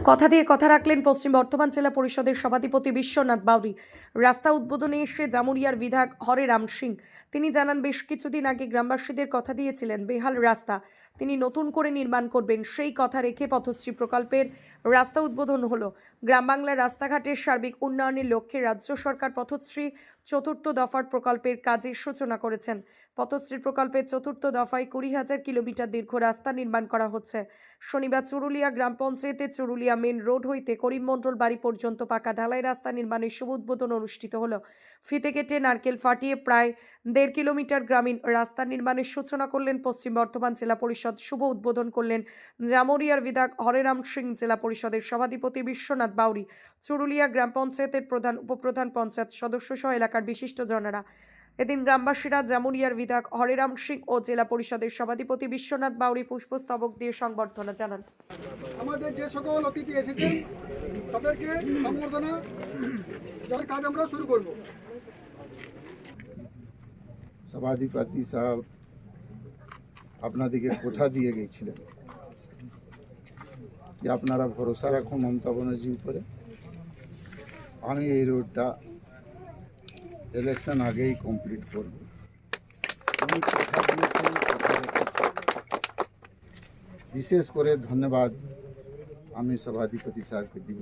কথা দিয়ে কথা রাখলেন পশ্চিম বর্ধমান জেলা পরিষদের সভাধিপতি বিশ্বনাথ বাউরি। রাস্তা উদ্বোধনে এসে জামুরিয়ার বিধায়ক হরেরাম সিং তিনি জানান, বেশ কিছুদিন আগে গ্রামবাসীদের কথা দিয়েছিলেন বেহাল রাস্তা তিনি নতুন করে নির্মাণ করবেন। সেই কথা রেখে পথশ্রী প্রকল্পের রাস্তা উদ্বোধন হলো। গ্রাম বাংলার রাস্তাঘাটের সার্বিক উন্নয়নের লক্ষ্যে রাজ্য সরকার পথশ্রী চতুর্থ দফার প্রকল্পের কাজের সূচনা করেছেন। পথশ্রী প্রকল্পের চতুর্থ দফায় 20,000 কিলোমিটার দীর্ঘ রাস্তা নির্মাণ করা হচ্ছে। শনিবার চুরুলিয়া গ্রাম পঞ্চায়েতের চুরুলিয়া মেন রোড হইতে করিম মণ্ডল বাড়ি পর্যন্ত পাকা ঢালাই রাস্তা নির্মাণের শুভ উদ্বোধন অনুষ্ঠিত হলো। ফিতে কেটে নারকেল ফাটিয়ে প্রায় 1.5 কিলোমিটার গ্রামীণ রাস্তা নির্মাণের সূচনা করলেন পশ্চিম বর্ধমান জেলা পরিষদ। শুভ উদ্বোধন করলেন জামুরিয়ার বিধায়ক হরেরাম সিং, জেলা পরিষদের সভাধিপতি বিশ্বনাথ বাউরি, চুরুলিয়া গ্রাম পঞ্চায়েতের প্রধান, উপপ্রধান, পঞ্চায়েত সদস্য সহ এলাকার বিশিষ্টজনেরা। এদিন গ্রামবাসীরা জামুরিয়ার বিধায়ক হরেরাম সিং ও জেলা পরিষদের সভাধিপতি বিশ্বনাথ বাউরি পুষ্পস্তবক দিয়ে সংবর্ধনা জানান। আমাদের যে সকল অতিথি এসেছেন তাদেরকে সম্বর্ধনা যার কাজ আমরা শুরু করব। সভাধিপতি সাহেব আপনাদেরকে কথা দিয়ে গিয়েছিলেন যে আপনারা ভরসা রাখুন মমতা ব্যানার্জির উপরে, আমি এই রোডটা ইলেকশন আগেই কমপ্লিট করব। উনি কথা দিয়েছেন, কথা রেখেছেন। বিশেষ করে ধন্যবাদ আমি সভাধিপতি সাহেবকে দিব।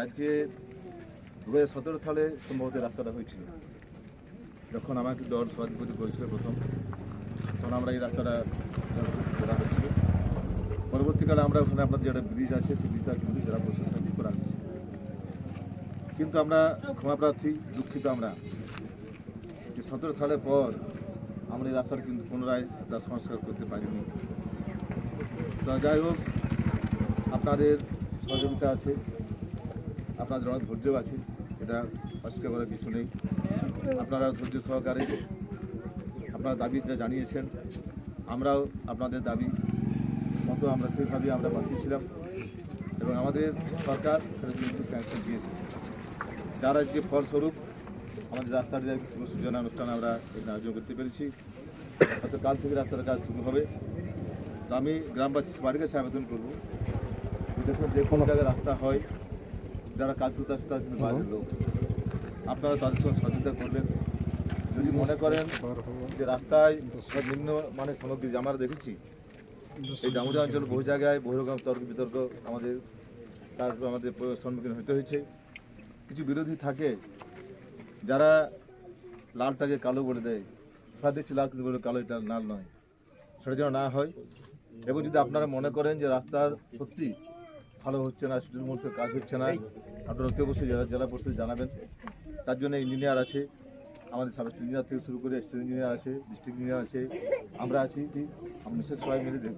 আজকে 2017 সালে সম্ভবত রাস্তাটা হয়েছিল, যখন আমাকে দল সভাধিপতি করেছিল প্রথম, তখন আমরা এই রাস্তাটা করা হয়েছিল। পরবর্তীকালে আমরা ওখানে আপনার যেটা ব্রিজ আছে সেই ব্রিজটা কিন্তু জেলা পরিষদ থেকে করা হয়েছে। কিন্তু আমরা ক্ষমা প্রার্থী, দুঃখিত আমরা যে 17 সালের পর আমরা এই রাস্তাটা কিন্তু পুনরায় তার সংস্কার করতে পারিনি। তো যাই হোক, আপনাদের সহযোগিতা আছে, আপনাদের অনেক ধৈর্য আছে, এটা অস্বীকার করার কিছু নেই। আপনারা ধৈর্য সহকারে আপনারা দাবি যা জানিয়েছেন, আমরাও আপনাদের দাবি মতো আমরা সেইভাবেই আমরা পাঠিয়েছিলাম এবং আমাদের সরকার সেটা কিন্তু স্যাংশন দিয়েছে, যার আজকে ফলস্বরূপ আমাদের রাস্তার যে শুভ সূচনা অনুষ্ঠান আমরা এখানে আয়োজন করতে পেরেছি। হয়তো কাল থেকে রাস্তার কাজ শুরু হবে। তো আমি গ্রামবাসী বাড়ির কাছে আবেদন করবো, দেখুন যে কোনো জায়গায় রাস্তা হয়, যারা কাজ করতে আসে তারা কিন্তু বাইরের লোক, আপনারা তাদের সঙ্গে সহযোগিতা করবেন। যদি মনে করেন যে রাস্তায় নিম্ন মানের সামগ্রী, আমরা দেখেছি এই জামুরিয়া অঞ্চল বহু জায়গায় বহু রকম তর্ক বিতর্ক আমাদের সম্মুখীন হতে হয়েছে। কিছু বিরোধী থাকে যারা লালটাকে কালো বলে দেয়, সবাই দেখছি লাল কিন্তু বলে কালো, এটা লাল নয়, সেটা যেন না হয়। এবং যদি আপনারা মনে করেন যে রাস্তার সত্যি ভালো হচ্ছে না, সুযোগ মুহূর্তে কাজ হচ্ছে না, আপনারা অতি অবশ্যই জেলা পরিষদ জানাবেন। তার জন্য ইঞ্জিনিয়ার আছে, আমাদের সাব ইঞ্জিনিয়ার থেকে শুরু করে স্টেট ইঞ্জিনিয়ার আছে, ডিস্ট্রিক্ট ইঞ্জিনিয়ার আছে, আমরা আছি, আমরা সবাই মিলে দেখব।